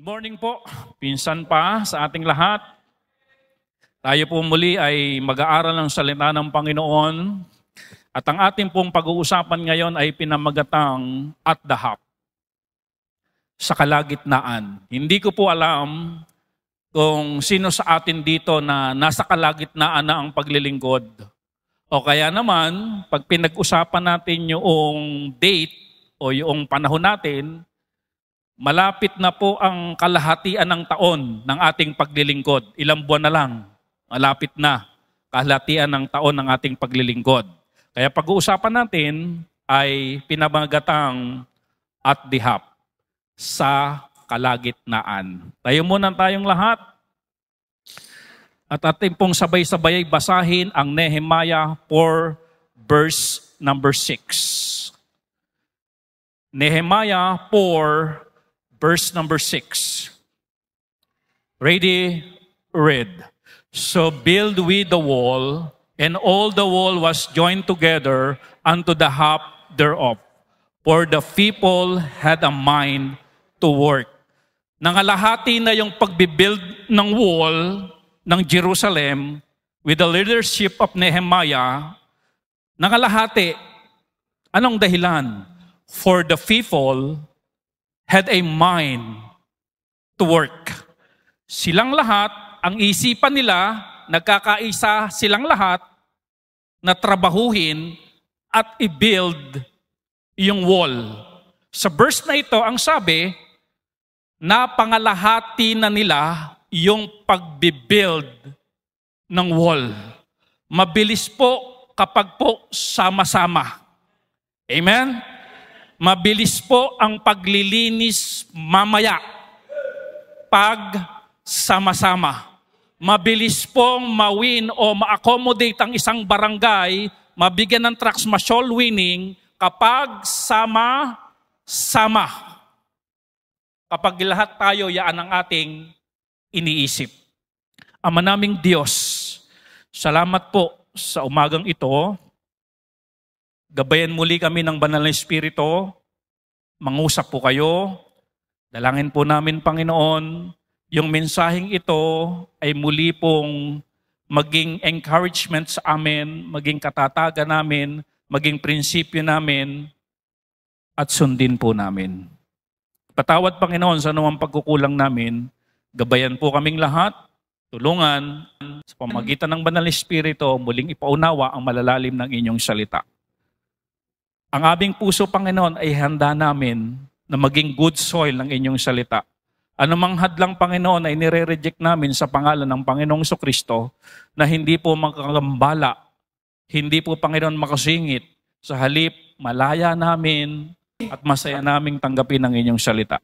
Morning po, pinsan pa sa ating lahat. Tayo po muli ay mag-aaral ng salita ng Panginoon at ang ating pong pag-uusapan ngayon ay pinamagatang at the hap, sa kalagitnaan. Hindi ko po alam kung sino sa atin dito na nasa kalagitnaan na ang paglilingkod. O kaya naman, pag pinag-usapan natin yung date o yung panahon natin, malapit na po ang kalahatian ng taon ng ating paglilingkod. Ilang buwan na lang, malapit na kalahatian ng taon ng ating paglilingkod. Kaya pag-uusapan natin ay pinamagatang at the hap, sa kalagitnaan. Tayo muna tayong lahat at ating pong sabay-sabay basahin ang Nehemiah 4 verse number 6. Nehemiah 4 verse number 6. Ready, read. So build we the wall, and all the wall was joined together unto the hap thereof. For the people had a mind to work. Nangalahati na yung pagbibuild ng wall ng Jerusalem with the leadership of Nehemiah. Nangalahati. Anong dahilan? For the people had a mind to work. Silang lahat, ang isipan nila, nagkakaisa silang lahat na trabahuhin at i-build yung wall. Sa verse na ito, ang sabi, napangalahati na nila yung pagbibuild ng wall. Mabilis po kapag po sama-sama. Amen? Mabilis po ang paglilinis mamaya pag sama-sama. Mabilis pong mawin o ma-accommodate ang isang barangay, mabigyan ng tracts ma-soul winning kapag sama-sama. Kapag lahat tayo, yaan ang ating iniisip. Ama naming Diyos, salamat po sa umagang ito. Gabayan muli kami ng banal na Espiritu. Mangusap po kayo. Dalangin po namin, Panginoon, yung mensaheng ito ay muli pong maging encouragement sa amin, maging katatagan namin, maging prinsipyo namin, at sundin po namin. Patawad, Panginoon, sa anumang pagkukulang namin. Gabayan po kaming lahat. Tulungan sa pamagitan ng banal na Espiritu, muling ipaunawa ang malalalim ng inyong salita. Ang aming puso, Panginoon, ay handa namin na maging good soil ng inyong salita. Anumang hadlang, Panginoon, ay nire-reject namin sa pangalan ng Panginoong Jesucristo na hindi po makakambala, hindi po, Panginoon, makasingit. Sa halip, malaya namin at masaya naming tanggapin ang inyong salita.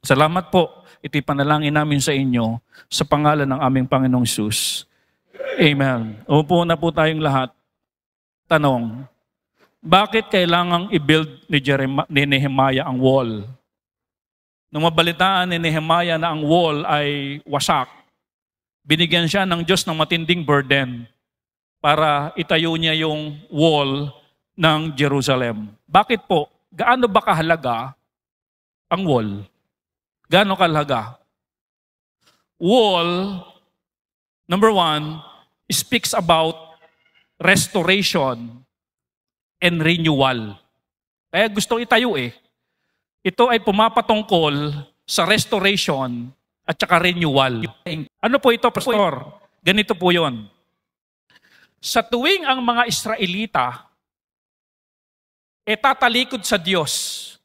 Salamat po. Ito'y panalangin namin sa inyo sa pangalan ng aming Panginoong Jesus. Amen. Umupo na po tayong lahat. Tanong, bakit kailangang i-build ni Nehemiah ang wall? Nung mabalitaan ni Nehemiah na ang wall ay wasak, binigyan siya ng Diyos ng matinding burden para itayo niya yung wall ng Jerusalem. Bakit po? Gaano ba kahalaga ang wall? Gaano kahalaga? Wall, number 1, speaks about restoration and renewal. Kaya gusto itayo eh. Ito ay pumapatungkol sa restoration at saka renewal. Ano po ito, Pastor? Ganito po yon. Sa tuwing ang mga Israelita tatalikod sa Diyos,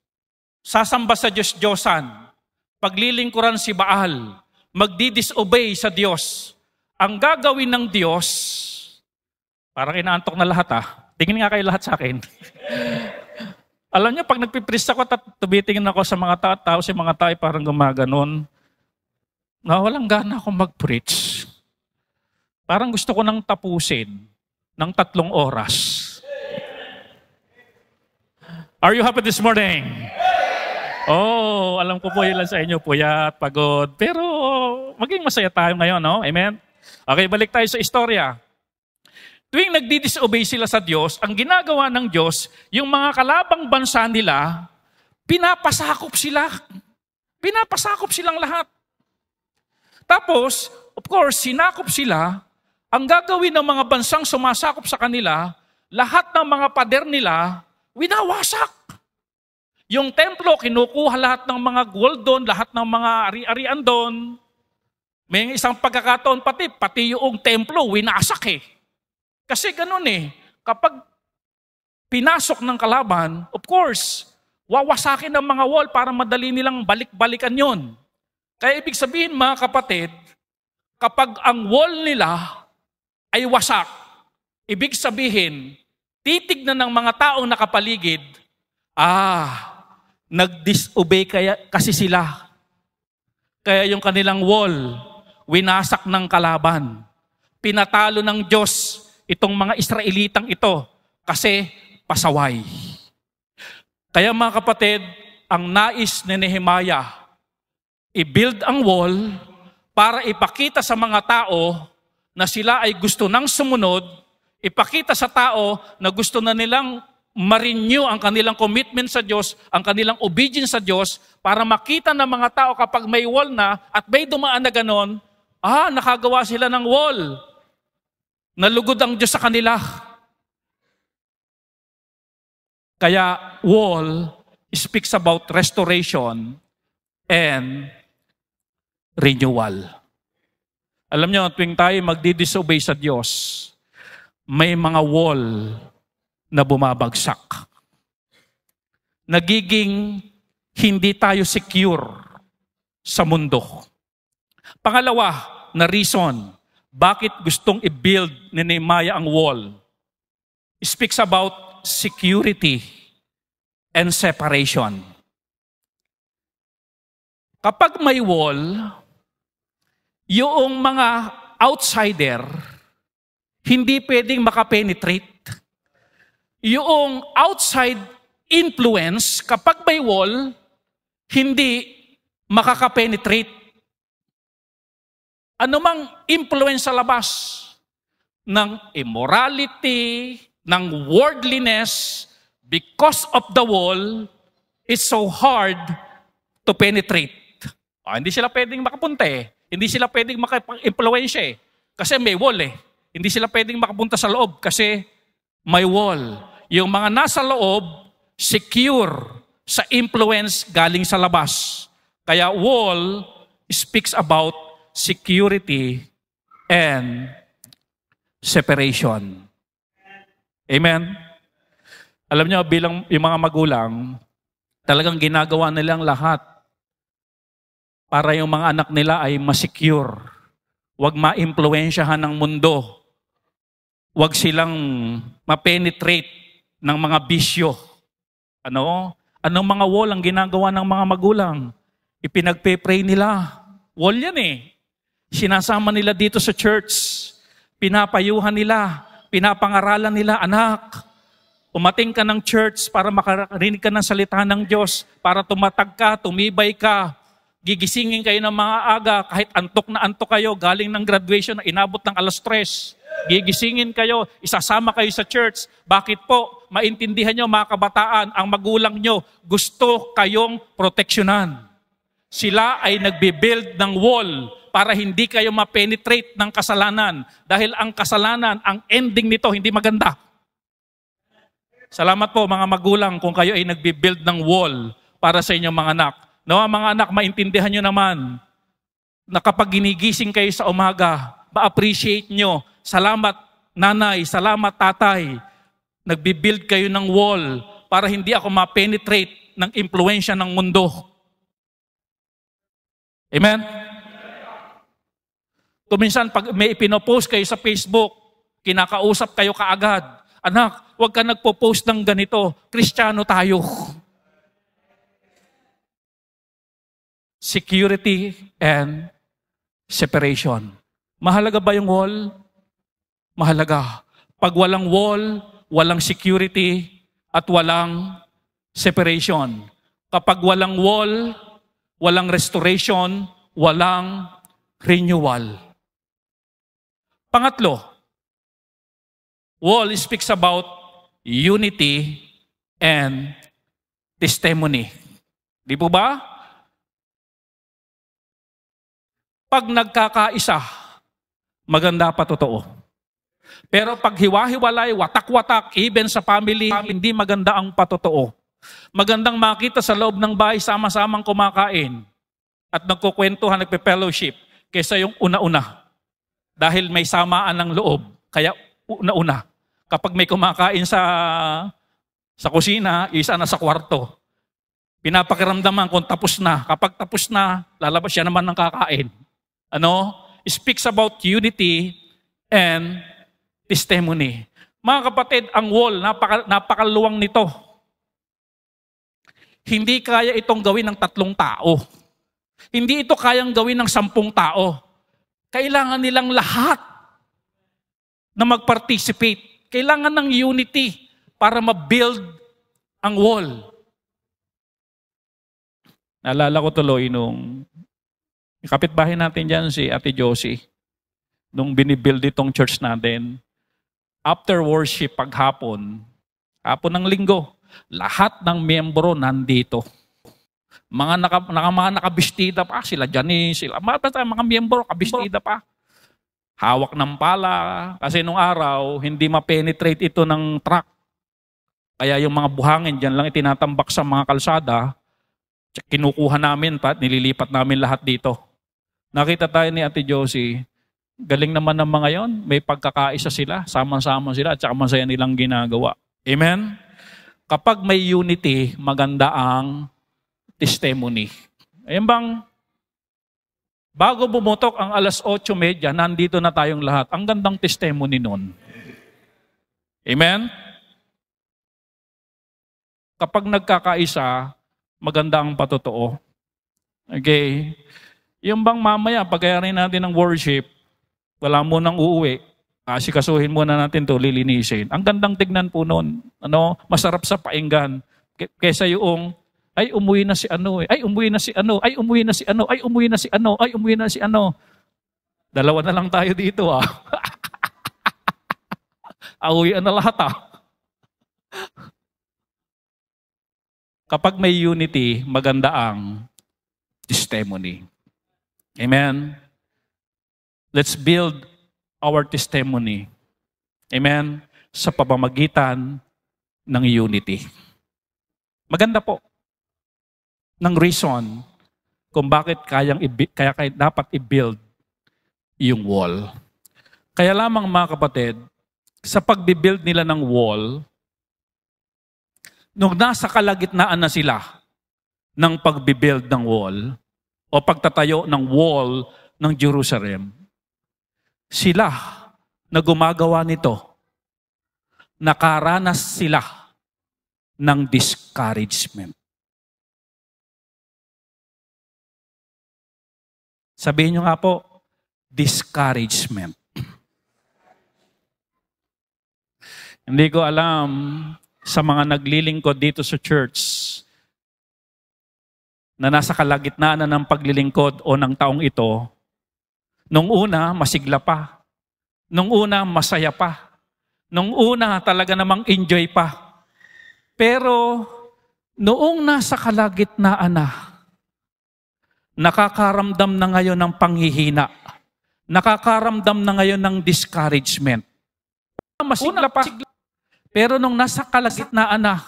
sasamba sa Diyos-Diyosan, paglilingkuran si Baal, magdi-disobey sa Diyos, ang gagawin ng Diyos, parang inaantok na lahat Tingin nga kayo lahat sa akin. Alam niyo, pag nagpipreach ako at tumitingin ako sa mga tao, si mga tao parang gumaganon, walang gana akong mag-preach. Parang gusto ko nang tapusin ng 3 oras. Are you happy this morning? Oh, alam ko po ilan sa inyo, puyat, pagod. Pero maging masaya tayo ngayon, no? Amen? Okay, balik tayo sa istorya. Tuwing nagdi-disobey sila sa Diyos, ang ginagawa ng Diyos, yung mga kalabang bansa nila, pinapasakop sila. Pinapasakop silang lahat. Tapos, of course, sinakop sila. Ang gagawin ng mga bansang sumasakop sa kanila, lahat ng mga pader nila, winawasak. Yung templo, kinukuha lahat ng mga gold doon, lahat ng mga ari-arian doon. May isang pagkakataon pati yung templo, winasak eh. Kasi ganun eh, kapag pinasok ng kalaban, of course, wawasakin ng mga wall para madali nilang balik-balikan yon. Kaya ibig sabihin mga kapatid, kapag ang wall nila ay wasak, ibig sabihin, titignan ng mga taong nakapaligid, nag-disobey kasi sila. Kaya yung kanilang wall, winasak ng kalaban. Pinatalo ng Diyos itong mga Israelitang ito kasi pasaway. Kaya mga kapatid, ang nais ni Nehemiah, i-build ang wall para ipakita sa mga tao na sila ay gusto nang sumunod, ipakita sa tao na gusto na nilang ma-renew ang kanilang commitment sa Diyos, ang kanilang obedience sa Diyos, para makita ng mga tao kapag may wall na at may dumaan na ganon, nakagawa sila ng wall. Nalugod ang Diyos sa kanila. Kaya wall speaks about restoration and renewal. Alam niyo, tuwing tayo magdi-disobey sa Diyos, may mga wall na bumabagsak. Nagiging hindi tayo secure sa mundo. Pangalawa na reason, bakit gustong i-build ni Nehemiah ang wall? It speaks about security and separation. Kapag may wall, yung mga outsider, hindi pwedeng makapenetrate. Yung outside influence, kapag may wall, hindi makakapenetrate. Anumang influence sa labas ng immorality, ng worldliness, because of the wall, it's so hard to penetrate. Hindi sila pwedeng makapunta eh. Hindi sila pwedeng maka-influensya eh. Kasi may wall eh. Hindi sila pwedeng makapunta sa loob kasi may wall. Yung mga nasa loob, secure sa influence galing sa labas. Kaya wall speaks about security and separation. Amen? Alam niyo, bilang yung mga magulang, talagang ginagawa nilang lahat para yung mga anak nila ay masecure. Huwag ma-impluensyahan ng mundo. Huwag silang ma-penetrate ng mga bisyo. Anong mga wall ang ginagawa ng mga magulang? Ipinagpe-pray nila. Wall yan eh. Sinasama nila dito sa church. Pinapayuhan nila. Pinapangaralan nila, anak. Umating ka ng church para makarinig ka ng salita ng Diyos. Para tumatag ka, tumibay ka. Gigisingin kayo ng mga aga. Kahit antok na antok kayo, galing ng graduation na inabot ng 3:00. Gigisingin kayo, isasama kayo sa church. Bakit po? Maintindihan nyo mga kabataan, ang magulang nyo gusto kayong proteksyonan. Sila ay nagbe-build ng wall para hindi kayo ma-penetrate ng kasalanan. Dahil ang kasalanan, ang ending nito hindi maganda. Salamat po mga magulang kung kayo ay nagbe-build ng wall para sa inyong mga anak. Nawa mga anak, maintindihan nyo naman na kapag ginigising kayo sa umaga, ma-appreciate nyo. Salamat nanay, salamat tatay. Nagbe-build kayo ng wall para hindi ako ma-penetrate ng impluensya ng mundo. Amen? Kuminsan pag may ipinopost kayo sa Facebook, kinakausap kayo kaagad. Anak, huwag ka nagpo-post ng ganito. Kristiyano tayo. Security and separation. Mahalaga ba yung wall? Mahalaga. Pag walang wall, walang security, at walang separation. Kapag walang wall, walang restoration, walang renewal. Pangatlo, wall speaks about unity and testimony. Di po ba? Pag nagkakaisa, maganda pa totoo. Pero pag hiwa-hiwalay, watak-watak, even sa family, hindi maganda ang patotoo. Magandang makita sa loob ng bahay, sama-samang kumakain at nagkukwentuhan, nagpe-fellowship, kaysa yung una-una. Dahil may samaan ng loob, kaya una-una. Kapag may kumakain sa kusina, isa na sa kwarto. Pinapakiramdaman kung tapos na. Kapag tapos na, lalabas siya naman ng kakain. Speaks about unity and testimony. Mga kapatid, ang wall, napakaluwang nito. Hindi kaya itong gawin ng 3 tao. Hindi ito kayang gawin ng 10 tao. Kailangan nilang lahat na mag-participate. Kailangan ng unity para ma-build ang wall. Naalala ko tuloy nung kapitbahay natin dyan, si Ate Josie, nung binibuild itong church natin, after worship paghapon, hapon ng linggo, lahat ng miyembro nandito. Mga nakabistida pa, sila Janice, mga miyembro kabistida pa. Hawak ng pala, kasi nung araw, hindi ma-penetrate ito ng truck. Kaya yung mga buhangin, dyan lang itinatambak sa mga kalsada, kinukuha namin pa, nililipat namin lahat dito. Nakita tayo ni Ate Josie, galing naman ng mga yon, may pagkakaisa sila, sama-sama sila, at saka masaya nilang ginagawa. Amen? Kapag may unity, maganda ang testimony. Ayun bang, bago bumutok ang 8:30, nandito na tayong lahat. Ang gandang testimony nun. Amen? Kapag nagkakaisa, maganda ang patotoo. Okay? Yung bang mamaya, pagkayarin natin ng worship, wala mo nang uuwi, asikasuhin muna natin to, lilinisin. Ang gandang tignan po noon. Masarap sa painggan. Kesa yung, ay umuwi na si ano eh. Ay umuwi na si ano. Ay umuwi na si ano. Ay umuwi na si ano. Ay umuwi na si ano. Dalawa na lang tayo dito ah. Auwian na lahat ah. Kapag may unity, maganda ang testimony. Amen? Let's build our testimony. Amen? Sa pamamagitan ng unity. Maganda po. Ng reason kung bakit kaya dapat i-build yung wall. Kaya lamang mga kapatid, sa pagbibuild nila ng wall, nung nasa kalagitnaan na sila ng pagbibuild ng wall o pagtatayo ng wall ng Jerusalem, sila na gumagawa nito, nakaranas sila ng discouragement. Sabihin nyo nga po, discouragement. Hindi ko alam sa mga naglilingkod dito sa church na nasa kalagitnaan na ng paglilingkod o ng taong ito, nung una, masigla pa. Nung una, masaya pa. Nung una, talaga namang enjoy pa. Pero, noong nasa kalagitnaan na, nakakaramdam na ngayon ng panghihina. Nakakaramdam na ngayon ng discouragement. Masigla pa. Pero nung nasa kalagitnaan na,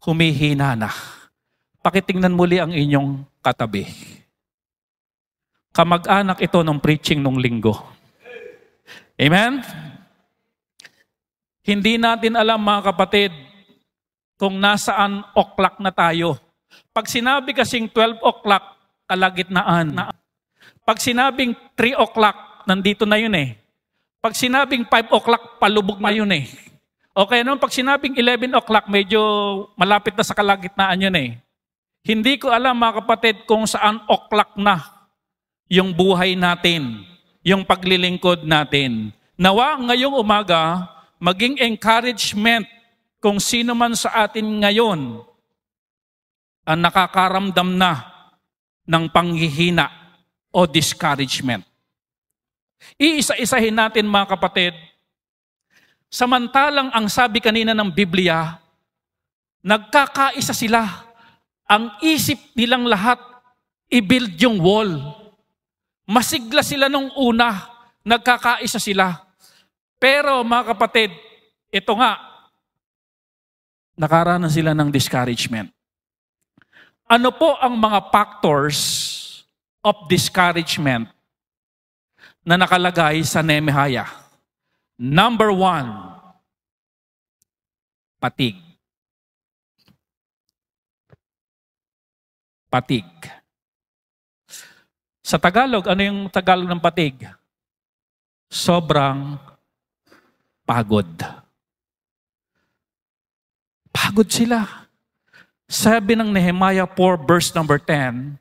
humihina na. Pakitingnan muli ang inyong katabi. Kamag-anak ito ng preaching nung linggo. Amen? Hindi natin alam mga kapatid kung nasaan o'clock na tayo. Pag sinabi kasing 12 o'clock, kalagitnaan. Pag sinabing 3 o'clock, nandito na yun eh. Pag sinabing 5 o'clock, palubog na yun eh. Okay, no? Pag sinabing 11 o'clock, medyo malapit na sa kalagitnaan yun eh. Hindi ko alam mga kapatid kung saan o'clock na yung buhay natin, yung paglilingkod natin. Nawa ngayong umaga, maging encouragement kung sino man sa atin ngayon ang nakakaramdam na ng panghihina o discouragement. Iisa-isahin natin mga kapatid, samantalang ang sabi kanina ng Biblia, nagkakaisa sila, ang isip nilang lahat i-build yung wall. Masigla sila nung una, nagkakaisa sila. Pero mga kapatid, ito nga, nakaranas sila ng discouragement. Ano po ang mga factors of discouragement na nakalagay sa Nehemiah? Number 1, patig. Patig. Sa Tagalog, ano yung Tagalog ng patig? Sobrang pagod. Pagod sila. Sabi ng Nehemiah 4 verse number 10,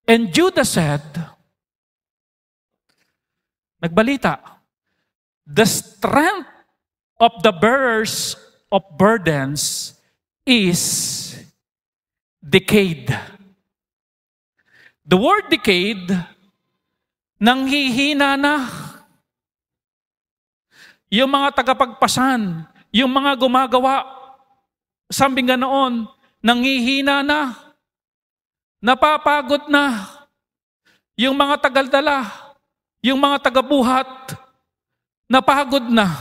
and Judah said, nagbalita, the strength of the bearers of burdens is decayed. The word decayed, nanghihina na. Yung mga tagapagpasan, yung mga gumagawa, sabi nga noon, nanghihina na. Napapagod na. Yung mga tagaldala, yung mga tagabuhat, napagod na.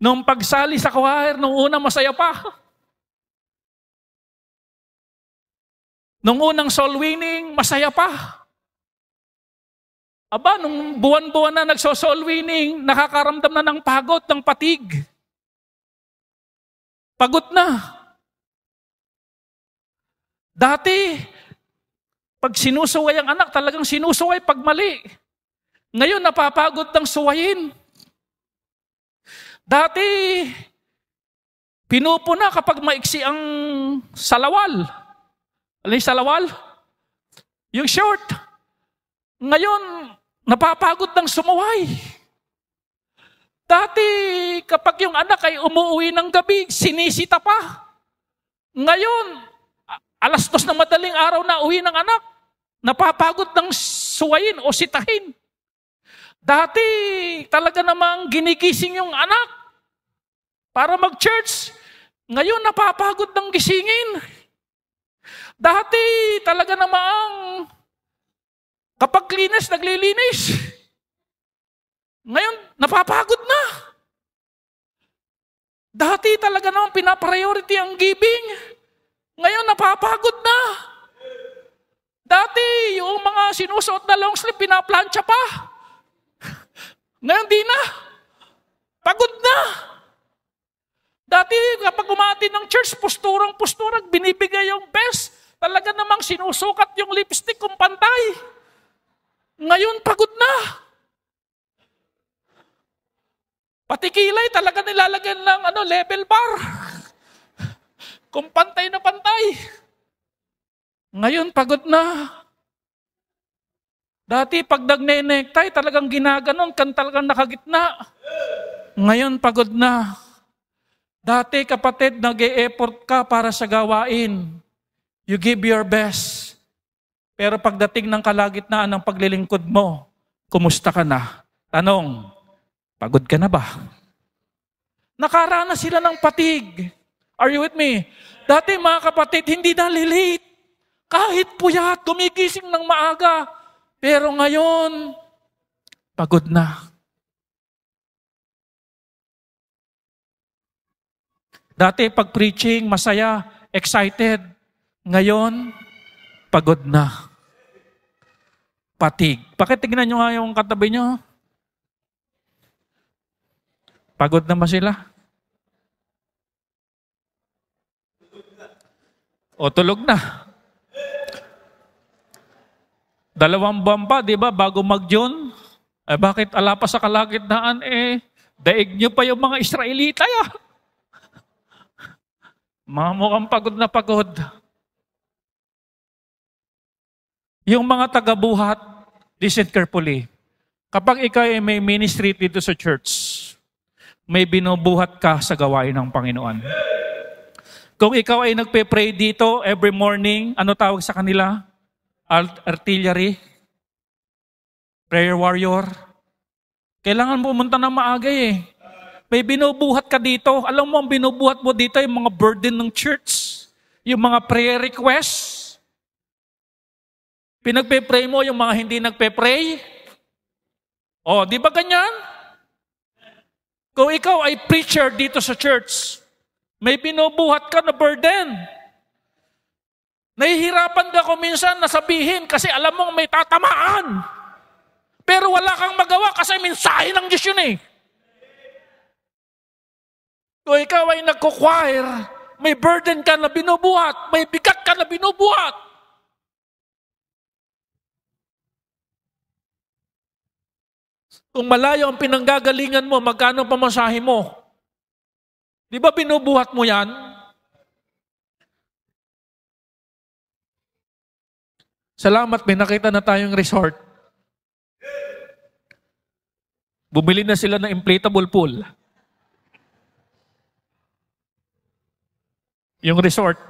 Nung pagsali sa choir, nung una masaya pa. Nung unang soul winning, masaya pa. Aba, nung buwan-buwan na nagso-soul winning, nakakaramdam na ng pagod, ng patig. Pagod na. Dati, pag sinusuway ang anak, talagang sinusuway pag mali. Ngayon, napapagod ng suwayin. Dati, pinupuna kapag maiksi ang salawal. Ano yung salawal? Yung short. Ngayon, napapagod ng sumuway. Dati, kapag yung anak ay umuwi ng gabi, sinisita pa. Ngayon, 2:00 na madaling araw na uwi ng anak, napapagod ng suwayin o sitahin. Dati, talaga namang ginigising yung anak para mag-church. Ngayon, napapagod ng gisingin. Dati, talaga namang kapag linis, naglilinis. Ngayon, napapagod na. Dati talaga namang pinapriority ang giving. Ngayon, napapagod na. Dati, yung mga sinusuot na long sleeve, pinaplansya pa. Ngayon, di na. Pagod na. Dati, kapag umati ng church, posturang-posturang, binibigay yung best. Talaga namang sinusukat yung lipstick kung pantay. Ngayon, pagod na. Pati kilay, talaga nilalagyan ng level bar. Kung pantay na pantay. Ngayon, pagod na. Dati, pag nagne-necktie, talagang ginaganon, talagang nakagitna. Ngayon, pagod na. Dati, kapatid, nag-e-effort ka para sa gawain. You give your best. Pero pagdating ng kalagitnaan ng paglilingkod mo, kumusta ka na? Tanong, pagod ka na ba? Nakaranas sila ng patig. Are you with me? Dati mga kapatid, hindi na lilate. Kahit puyat, gumigising ng maaga. Pero ngayon, pagod na. Dati pag preaching, masaya, excited. Ngayon, pagod na. Patig. Pakitignan nyo nga yung katabi nyo. Pagod na ba sila? O tulog na. 2 buwan pa, di ba, bago mag-June? Bakit ala pa sa kalagitnaan, daig nyo pa yung mga Israelita, Mga mukhang pagod na pagod. Yung mga tagabuhat, listen carefully. Kapag ikaw ay may ministry dito sa church, may binubuhat ka sa gawain ng Panginoon. Kung ikaw ay nagpe-pray dito every morning, ano tawag sa kanila? Artillery? Prayer warrior? Kailangan pumunta ng maaga May binubuhat ka dito. Alam mo, ang binubuhat mo dito ay mga burden ng church. Yung mga prayer requests, pinagpe-pray mo yung mga hindi nagpe-pray. O, di ba ganyan? Kung ikaw ay preacher dito sa church, may binubuhat ka na burden. Nahihirapan ka kung minsan na sabihin kasi alam mong may tatamaan. Pero wala kang magawa kasi mensahe ng Diyos yun eh. Kung ikaw ay nagko-choir, may burden ka na binubuhat, may bigat ka na binubuhat. Kung malayo ang pinanggagalingan mo, magkano pamasahe mo? Di ba binubuhat mo yan? Salamat, may nakita na tayong resort. Bumili na sila ng inflatable pool. Yung resort.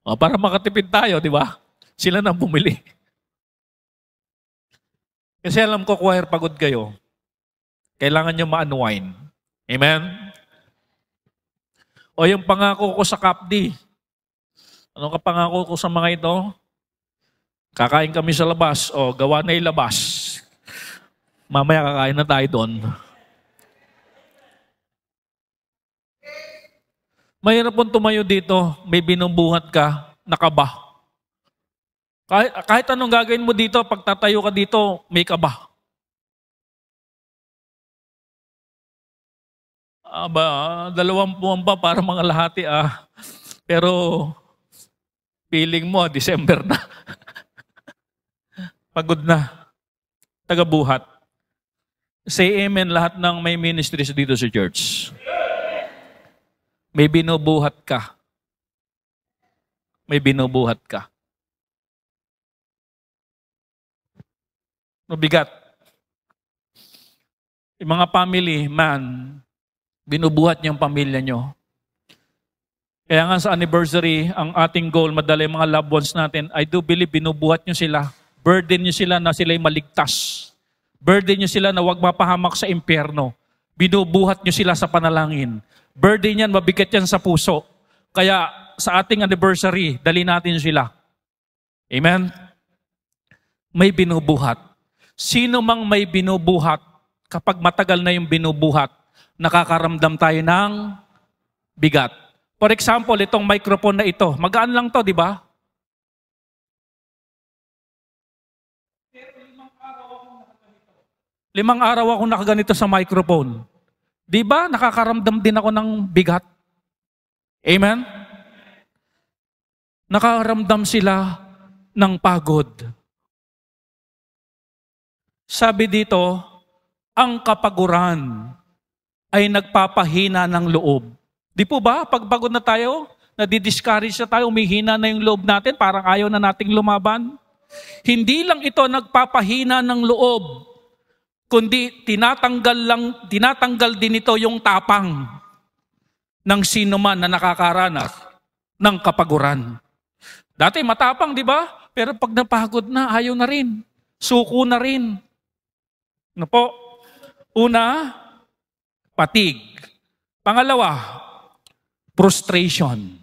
O, para makatipid tayo, di ba? Sila nang bumili. Kasi alam ko, choir, pagod kayo. Kailangan nyo ma-unwind. Amen? O yung pangako ko sa CAPD. Anong kapangako ko sa mga ito? Kakain kami sa labas. O, gawa na ilabas. Mamaya kakain na tayo doon. Mahirap pong tumayo dito, may binubuhat ka, nakaba. Kahit anong gagawin mo dito, pag tatayo ka dito, may kaba. Dalawang buwan pa para mga lahati Pero feeling mo, December na. Pagod na. Tagabuhat. Say amen lahat ng may ministries dito sa church. May binubuhat ka. May binubuhat ka. Mabigat. Yung mga family, binubuhat niyo ang pamilya niyo. Kaya nga sa anniversary, ang ating goal, madala yung mga loved ones natin, I do believe binubuhat niyo sila. Burden niyo sila na sila'y maligtas. Burden niyo sila na huwag mapahamak sa impyerno. Binubuhat niyo sila sa panalangin. Burden yan, mabigat yan sa puso. Kaya sa ating anniversary, dali natin sila. Amen? May binubuhat. Sino mang may binubuhat, kapag matagal na yung binubuhat, nakakaramdam tayo ng bigat. For example, itong microphone na ito, magaan lang to, di ba? Limang araw ako nakaganito sa microphone. Di ba? Nakakaramdam din ako ng bigat. Amen? Nakakaramdam sila ng pagod. Sabi dito, ang kapaguran ay nagpapahina ng loob. Di po ba? Pag pagod na tayo, nadidiscourage na tayo, umihina na yung loob natin, parang ayaw na nating lumaban. Hindi lang ito nagpapahina ng loob, kundi tinatanggal din ito yung tapang ng sino man na nakakaranas ng kapaguran. Dati matapang, di ba? Pero pag napagod na, ayaw na rin. Suko na rin. Ano po? Una, patig. Pangalawa, frustration.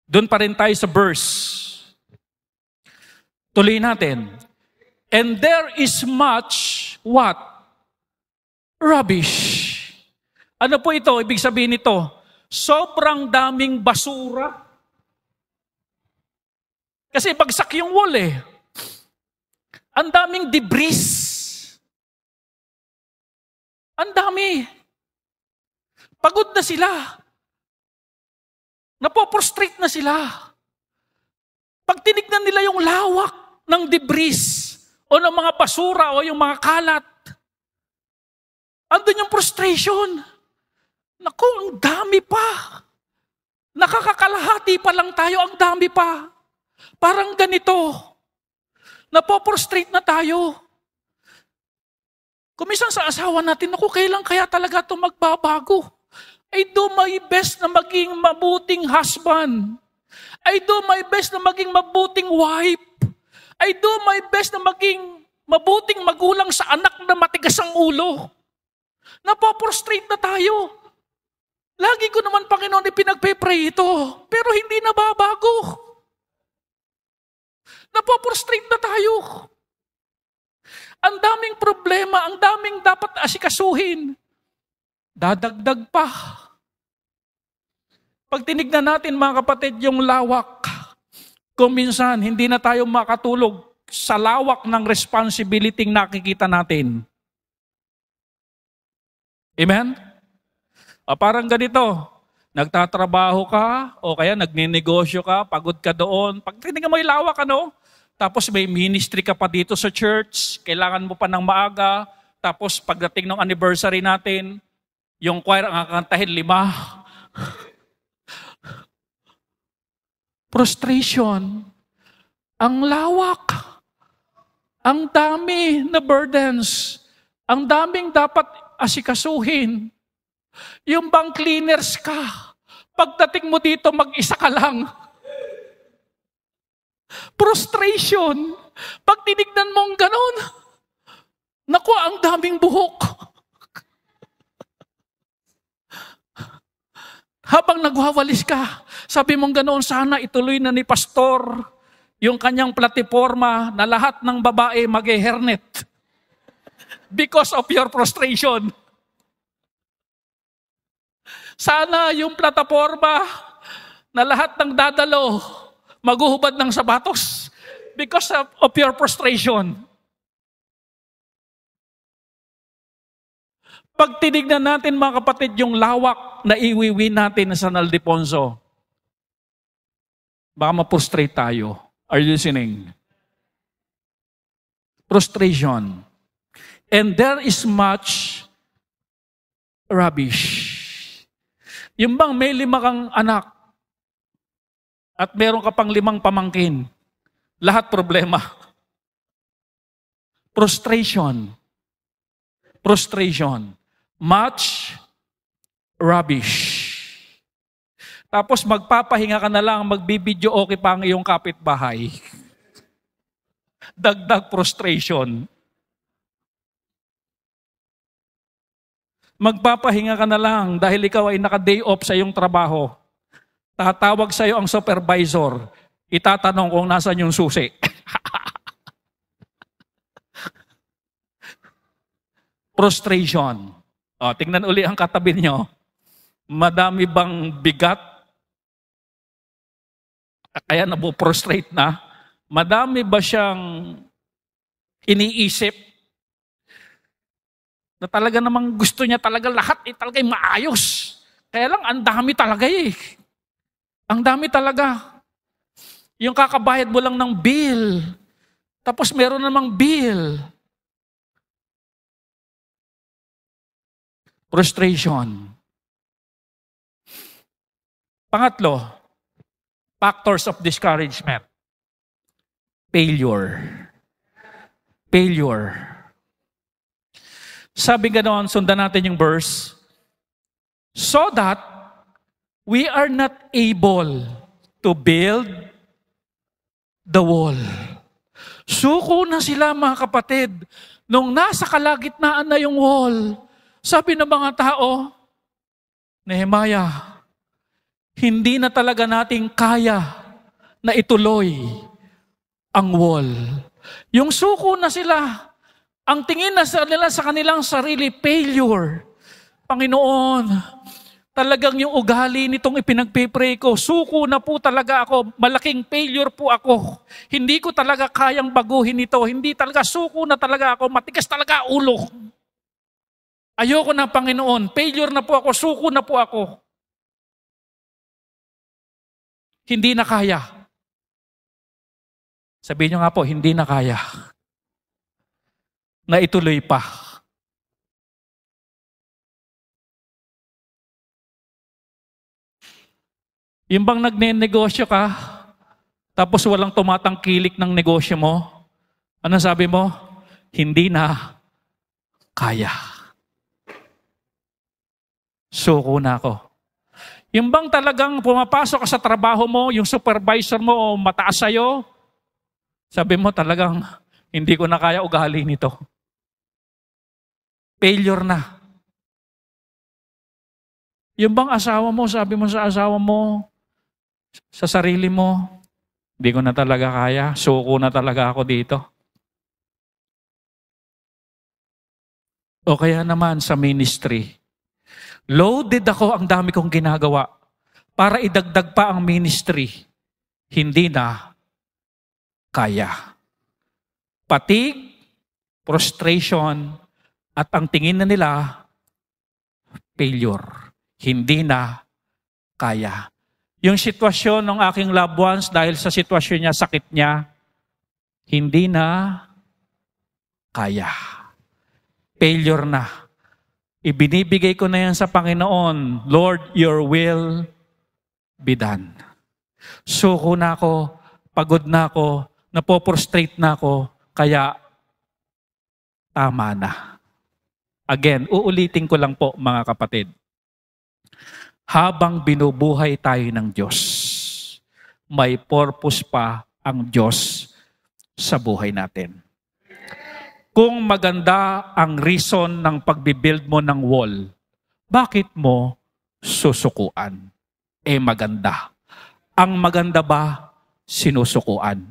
Doon pa rin tayo sa verse. Tuloy natin. And there is much, what? Rubbish. Ano po ito? Ibig sabihin nito, sobrang daming basura. Kasi bagsak yung wall eh. Ang daming debris. Ang dami. Pagod na sila. Napoprostrate na sila. Pag tinignan nila yung lawak ng debris o ng mga basura o yung mga kalat, andun yung frustration. Naku, ang dami pa. Nakakakalahati pa lang tayo, ang dami pa. Parang ganito. Napoprostrate na tayo. Kumisan sa asawa natin, naku, kailan kaya talaga ito magbabago? I do my best na maging mabuting husband. I do my best na maging mabuting wife. I do my best na maging mabuting magulang sa anak na matigas ang ulo. Napoprostrate na tayo. Lagi ko naman, Panginoon, ipinagpe-pray ito, pero hindi nababago. Napoprostrate na tayo. Ang daming problema, ang daming dapat asikasuhin. Dadagdag pa. Pag tinignan natin, mga kapatid, yung lawak, kung minsan hindi na tayo makatulog sa lawak ng responsibility nakikita natin. Amen? Parang ganito, nagtatrabaho ka o kaya nagninegosyo ka, pagod ka doon. Pag tinignan mo yung lawak, tapos may ministry ka pa dito sa church, kailangan mo pa ng maaga, tapos pagdating ng anniversary natin, yung choir ang kakantahin 5. Frustration. Ang lawak. Ang dami na burdens. Ang daming dapat asikasuhin. Yung bang cleaners ka, pagdating mo dito, mag-isa ka lang. Frustration. Pag tinignan mong ganon, naku, ang daming buhok. Habang nagwawalis ka, sabi mong ganoon, sana ituloy na ni pastor yung kanyang platiforma na lahat ng babae mag-hairnet because of your frustration. Sana yung plataforma na lahat ng dadalo maghuhubad ng sapatos because of your frustration. Pag tinignan natin, mga kapatid, yung lawak na iwiwi natin sa San Ildefonso, baka ma-frustrate tayo. Are you listening? Frustration. And there is much rubbish. Yung bang may 5 kang anak at meron ka pang 5 pamangkin, lahat problema. Frustration. Frustration. Much rubbish. Tapos magpapahinga ka na lang, magbibideo okay pa ang iyong kapitbahay. Dagdag frustration. Magpapahinga ka na lang dahil ikaw ay naka-day off sa iyong trabaho. Tatawag sa iyo ang supervisor. Itatanong kung nasan yung susi. Frustration. Tingnan uli ang katabi niyo. Madami bang bigat? Kaya nabuprostrate na? Madami ba siyang iniisip? Na talaga namang gusto niya talaga lahat talaga maayos. Kaya lang, ang dami talaga Ang dami talaga. Yung kakabayad mo lang ng bill. Tapos meron namang bill. Frustration. Pangatlo, factors of discouragement. Failure. Failure. Sabi ganoon, sundan natin yung verse. So that we are not able to build the wall. Suko na sila, mga kapatid. Nung nasa kalagitnaan na yung wall, sabi ng mga tao, Nehemiah, hindi na talaga nating kaya na ituloy ang wall. Yung suko na sila, ang tingin na nila sa kanilang sarili, failure. Panginoon, talagang yung ugali nitong ipinagpipray ko, suko na po talaga ako, malaking failure po ako. Hindi ko talaga kayang baguhin ito, hindi talaga, suko na talaga ako, matigas talaga ulo. Ayoko na, Panginoon, failure na po ako, suko na po ako. Hindi na kaya. Sabihin nyo nga po, hindi na kaya. Na ituloy pa. Yung bang nagne-negosyo ka, tapos walang tumatangkilik ng negosyo mo, ano sabi mo? Hindi na kaya. Suko na ako. Yung bang talagang pumapasok ka sa trabaho mo, yung supervisor mo mataas sa'yo, sabi mo talagang hindi ko na kaya ugali nito. Failure na. Yung bang asawa mo, sabi mo sa asawa mo, sa sarili mo, hindi ko na talaga kaya, suko na talaga ako dito. O kaya naman sa ministry, loaded ako, ang dami kong ginagawa. Para idagdag pa ang ministry, hindi na kaya. Fatigue, frustration, at ang tingin na nila, failure. Hindi na kaya. Yung sitwasyon ng aking loved ones, dahil sa sitwasyon niya, sakit niya, hindi na kaya. Failure na. Ibinibigay ko na yan sa Panginoon. Lord, your will be done. Suko na ako, pagod na ako, napoprostrate na ako, kaya tama na. Again, uulitin ko lang po mga kapatid. Habang binubuhay tayo ng Diyos, may purpose pa ang Diyos sa buhay natin. Kung maganda ang reason ng pagbibuild mo ng wall, bakit mo susukuan? Maganda. Ang maganda ba, sinusukuan?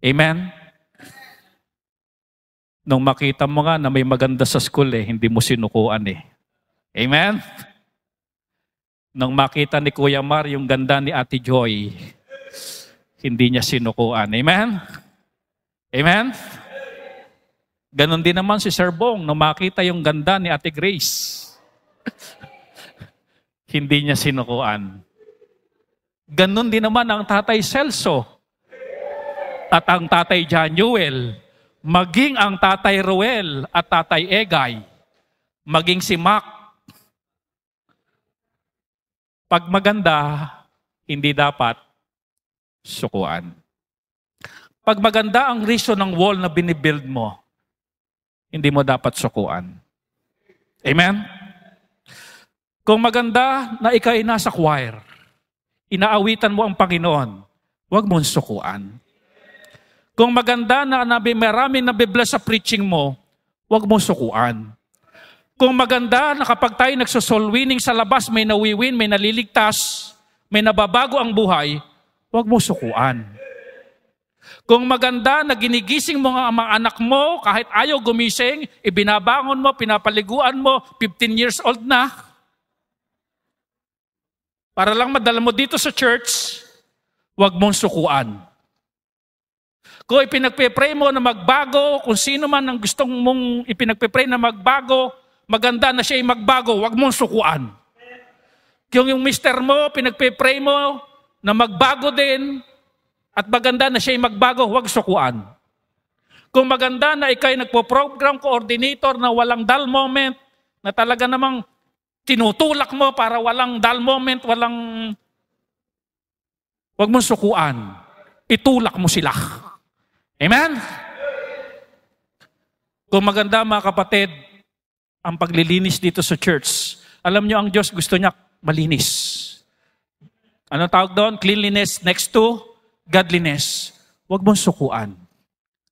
Amen? Nung makita mo nga na may maganda sa school hindi mo sinukuan Amen? Nung makita ni Kuya Mar yung ganda ni Ate Joy, hindi niya sinukuan. Amen? Amen? Ganon din naman si Sir Bong, nung makita yung ganda ni Ate Grace, hindi niya sinukuan. Ganon din naman ang Tatay Celso at ang Tatay Januel, maging ang Tatay Ruel at Tatay Egay, maging si Mac. Pag maganda, hindi dapat sukuan. Pag maganda ang reason ng wall na binibuild mo, hindi mo dapat sukuan. Amen? Kung maganda na ikaw ay nasa choir, inaawitan mo ang Panginoon, huwag mong sukuan. Kung maganda na maraming nabibless sa preaching mo, huwag mong sukuan. Kung maganda na kapag tayo nagsosoul winning sa labas, may nawiwin, may naliligtas, may nababago ang buhay, huwag mong sukuan. Kung maganda na ginigising mo ang mga anak mo, kahit ayaw gumising, ibinabangon mo, pinapaliguan mo, 15 years old na, para lang madala mo dito sa church, huwag mong sukuan. Kung ipinagpe-pray mo na magbago, kung sino man ang gustong mong ipinagpe-pray na magbago, maganda na siya ay magbago, huwag mong sukuan. Kung yung mister mo, pinagpe-pray mo na magbago din, at maganda na siya ay magbago, huwag sukuan. Kung maganda na ikay nagpo-program coordinator na walang dull moment, na talaga namang tinutulak mo para walang dull moment, huwag mong sukuan. Itulak mo sila. Amen? Kung maganda mga kapatid, ang paglilinis dito sa church, alam nyo ang Diyos gusto niya malinis. Ano tawag doon? Cleanliness next to godliness. Huwag mong sukuan.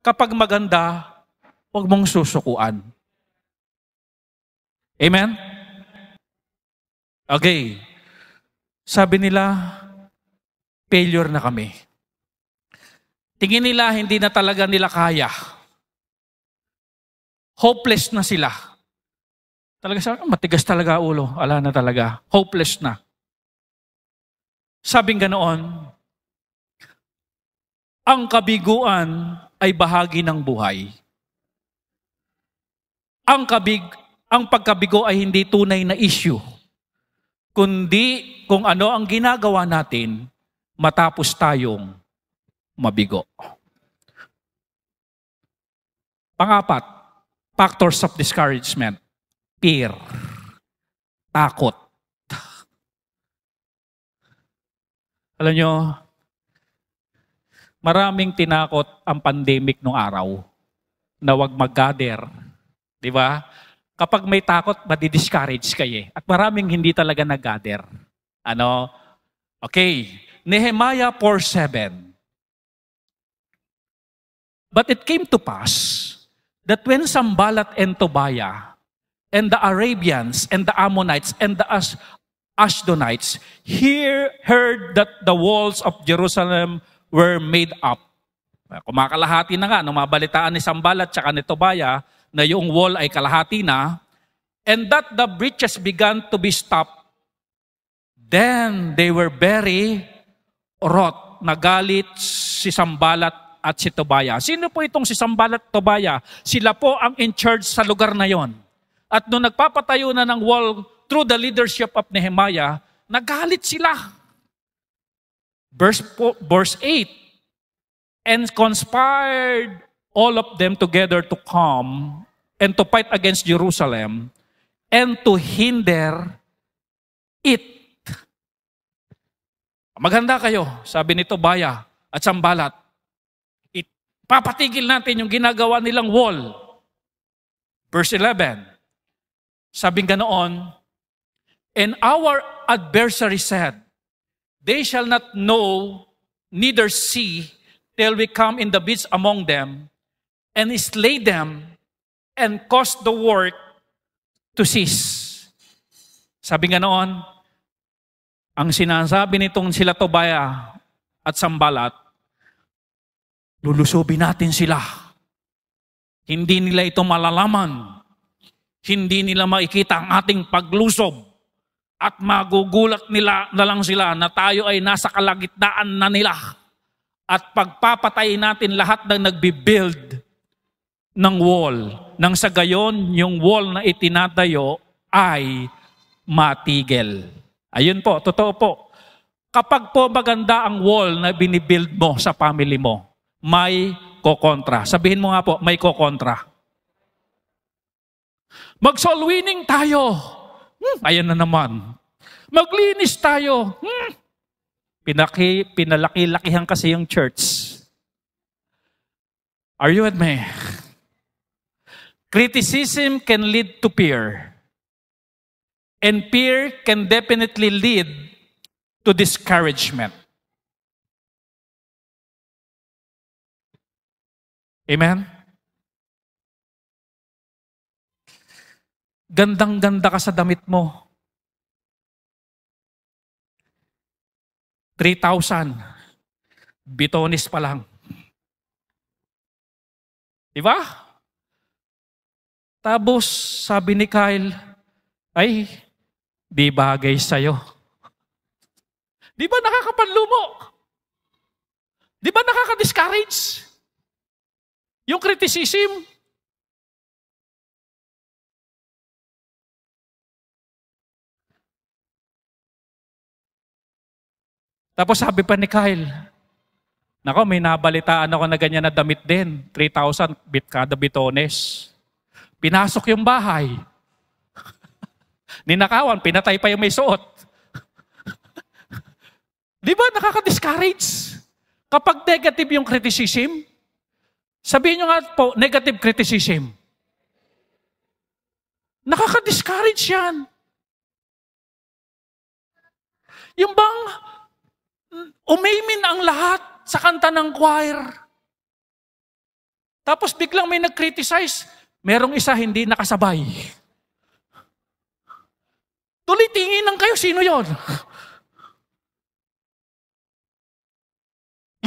Kapag maganda, huwag mong susukuan. Amen? Okay. Sabi nila, failure na kami. Tingin nila, hindi na talaga nila kaya. Hopeless na sila. Talaga sabi, matigas talaga ulo. Ala na talaga. Hopeless na. Sabing ganoon, ang kabiguan ay bahagi ng buhay. Ang pagkabigo ay hindi tunay na issue, kundi kung ano ang ginagawa natin matapos tayong mabigo. Pangapat, factors of discouragement. Fear. Takot. Alam nyo, maraming tinakot ang pandemic nung araw na wag mag-gather. Di ba? Kapag may takot, madi-discourage kayo. At maraming hindi talaga nag-gather. Okay. Nehemiah 4:7. But it came to pass that when Sanballat and Tobiah and the Arabians and the Ammonites and the Ashdodites heard that the walls of Jerusalem were made up. Kumakalahati na nga, nung mabalitaan ni Sanballat tsaka ni Tobiah na yung wall ay kalahati na, and that the breaches began to be stopped, then they were very wroth. Nagalit si Sanballat at si Tobiah. Sino po itong si Sanballat at Tobiah? Sila po ang in charge sa lugar na yon. At nung nagpapatayo na ng wall through the leadership of Nehemiah, nagalit sila. Verse 8, and conspired all of them together to come and to fight against Jerusalem and to hinder it. Maghanda kayo, sabi ni Tobiah at Sanballat. Papatigil natin yung ginagawa nilang wall. Verse 11, sabing ganoon, and our adversary said, they shall not know, neither see, till we come in the midst among them, and slay them, and cause the work to cease. Sabi nga noon, ang sinasabi nitong sila Tobiah at Sanballat, lulusubin natin sila. Hindi nila ito malalaman. Hindi nila makikita ang ating paglusob. At magugulat nila na lang sila na tayo ay nasa kalagitnaan na nila. At pagpapatay natin lahat ng nagbibuild ng wall. Nang sa gayon, yung wall na itinatayo ay matigil. Ayun po, totoo po. Kapag po maganda ang wall na binibuild mo sa family mo, may kokontra. Sabihin mo nga po, may kokontra. Mag-soul winning tayo. Ayan na naman. Maglinis tayo. Pinalaki-lakihan kasi yung church. Are you with me? Criticism can lead to fear. And fear can definitely lead to discouragement. Amen? Gandang-ganda ka sa damit mo. 3,000. Bitonis pa lang. Diba? Tapos, sabi ni Kyle, ay, di bagay sa'yo. Di ba nakakapanlumo? Di ba nakaka-discourage? Yung criticism. Tapos sabi pa ni Kyle, nako, may nabalitaan ako na ganyan na damit din. 3,000 kada bitones. Pinasok yung bahay. Ninakawan, pinatay pa yung may suot. Di ba nakaka-discourage? Kapag negative yung criticism, sabihin nyo nga po, negative criticism. Nakaka-discourage yan. Yung bang umimin ang lahat sa kanta ng choir. Tapos biglang may nag-criticize, merong isa hindi nakasabay. Tuloy tingin lang kayo, sino yon?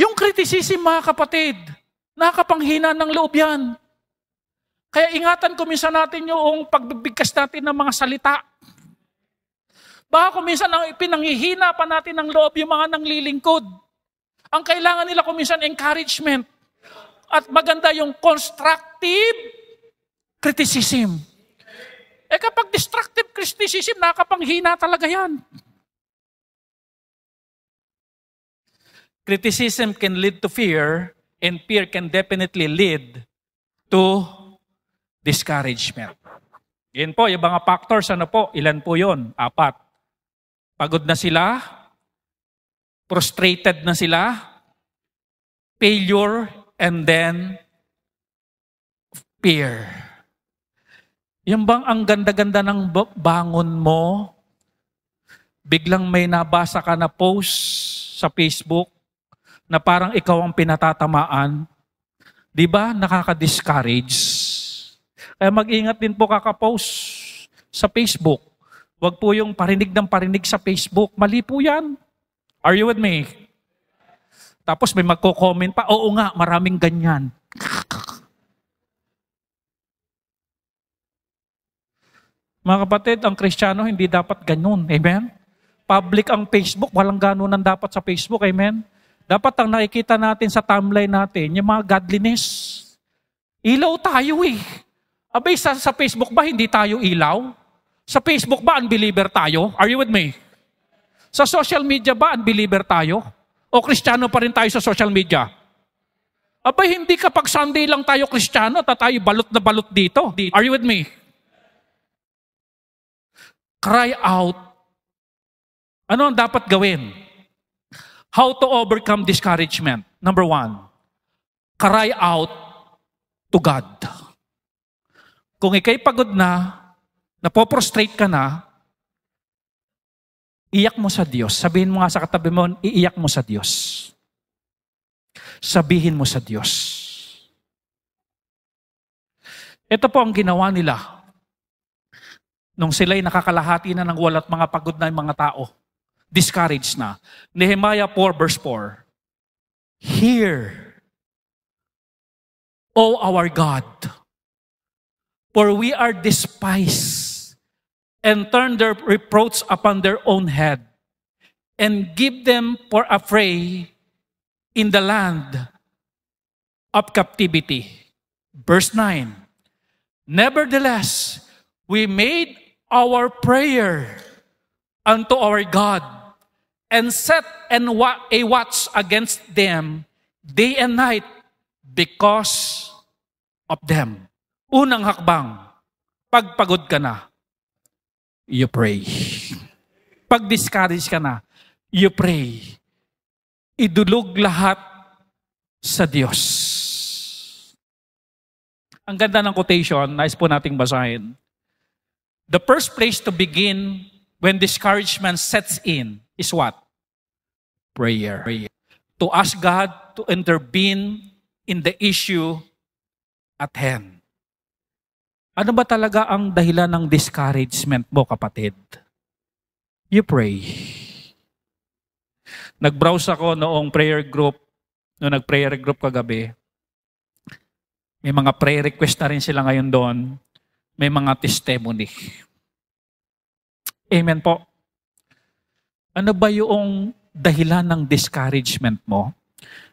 Yung criticism, mga kapatid, nakakapanghina ng loob yan. Kaya ingatan ko minsan natin yung pagbibigkas natin ng mga salita. Baka kung minsan pinanghihina pa natin ng loob yung mga nanglilingkod. Ang kailangan nila kung minsan encouragement. At maganda yung constructive criticism. Kapag destructive criticism, nakapanghina talaga yan. Criticism can lead to fear, and fear can definitely lead to discouragement. Yan po, yung mga factors, ilan po yun? 4. Pagod na sila, frustrated na sila, failure, and then fear. Yung bang ang ganda-ganda ng bangon mo, biglang may nabasa ka na post sa Facebook na parang ikaw ang pinatatamaan, di ba nakaka-discourage? Kaya mag-ingat din po kaka-post. sa Facebook. Huwag po yung parinig ng parinig sa Facebook. Mali po yan. Are you with me? Tapos may magko-comment pa, oo nga, maraming ganyan. Mga kapatid, ang Kristiyano hindi dapat ganun. Amen? Public ang Facebook, walang ganun ang dapat sa Facebook. Amen? Dapat ang nakikita natin sa timeline natin, yung mga godliness. Ilaw tayo eh. Abay, sa Facebook ba hindi tayo ilaw? Sa Facebook ba unbeliever tayo? Are you with me? Sa social media ba unbeliever tayo? O Kristiyano pa rin tayo sa social media? Abay, hindi kapag Sunday lang tayo Kristiyano, tayo balot na balot dito. Are you with me? Cry out. Ano ang dapat gawin? How to overcome discouragement? Number 1, cry out to God. Kung ikay pagod na, napoprostrate ka na, iyak mo sa Diyos. Sabihin mo nga sa katabi mo, iiyak mo sa Diyos. Sabihin mo sa Diyos. Ito po ang ginawa nila nung sila'y nakakalahati na ng wala at mga pagod na yung mga tao. Discouraged na. Nehemiah 4 verse 4. Hear, O our God, for we are despised, and turn their reproach upon their own head, and give them for a prey in the land of captivity. Verse 9. Nevertheless, we made our prayer unto our God, and set a watch against them day and night because of them. Unang hakbang, pagpagod ka na, you pray. Pag discourage ka na, you pray. Idulog lahat sa Diyos. Ang ganda ng quotation, nais po nating basahin. The first place to begin when discouragement sets in is what? Prayer. To ask God to intervene in the issue at hand. Ano ba talaga ang dahilan ng discouragement mo, kapatid? You pray. Nag-browse ako noong prayer group, noong nag-prayer group kagabi. May mga prayer request na rin sila ngayon doon. May mga testimony. Amen po. Ano ba yung dahilan ng discouragement mo?